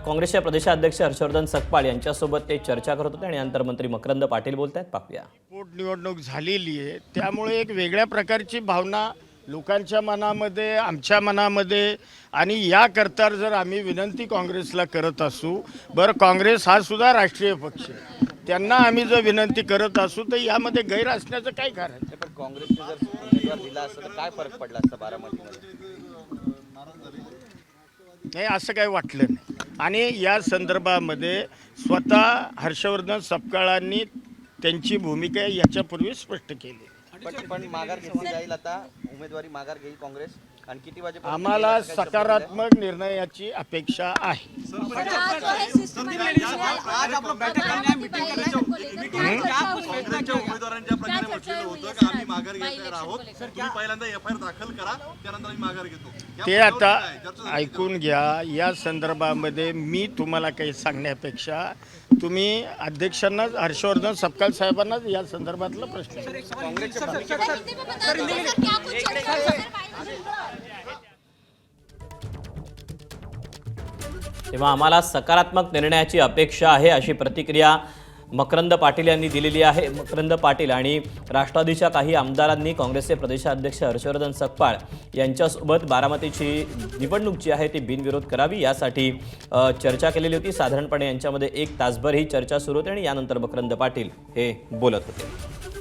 काँग्रेसचे प्रदेशाध्यक्ष हर्षवर्धन सकपाळ यांच्यासोबत ते चर्चा करत होते आणि अंतर्मंत्री मकरंद पाटील बोलतायत. पाहूया. निवडणूक झालेली आहे, त्यामुळे एक वेगळ्या प्रकारची भावना लोकांच्या मनामध्ये, आमच्या मनामध्ये, आणि याकरता जर आम्ही विनंती काँग्रेसला करत असू, बरं काँग्रेस हा सुद्धा राष्ट्रीय पक्ष आहे, त्यांना आम्ही जर विनंती करत असू तर यामध्ये गैर असण्याचं काय कारण आहे? पण काँग्रेसने जर उमेदवार दिला असता तर काय फरक पडला असता बारामतीमध्ये? नाही, असं काही वाटलं नाही. आणि या संदर्भामध्ये स्वतः हर्षवर्धन सपकाळांनी त्यांची भूमिका याच्यापूर्वी स्पष्ट केली. पण माघार घेतली जाईल, आता उमेदवारी माघार घेईल काँग्रेस आणि किती वाजेपर्यंत? आम्हाला सकारात्मक निर्णयाची अपेक्षा आहे. ते आता ऐकून घ्या. या संदर्भामध्ये मी तुम्हाला काही सांगण्यापेक्षा तुम्ही अध्यक्षांना, हर्षवर्धन सपकाळ साहेबांनाच या संदर्भातला प्रश्न तेव्हा आम्हाला सकारात्मक निर्णयाची अपेक्षा आहे अशी प्रतिक्रिया मकरंद पाटील यांनी दिलेली आहे. मकरंद पाटील आणि राष्ट्रवादीच्या काही आमदारांनी काँग्रेसचे प्रदेशाध्यक्ष हर्षवर्धन सकपाळ यांच्यासोबत बारामतीची निवडणूक जी आहे ती बिनविरोध करावी यासाठी चर्चा केलेली होती. साधारणपणे यांच्यामध्ये 1 तासभर ही चर्चा सुरू होती आणि यानंतर मकरंद पाटील हे बोलत होते.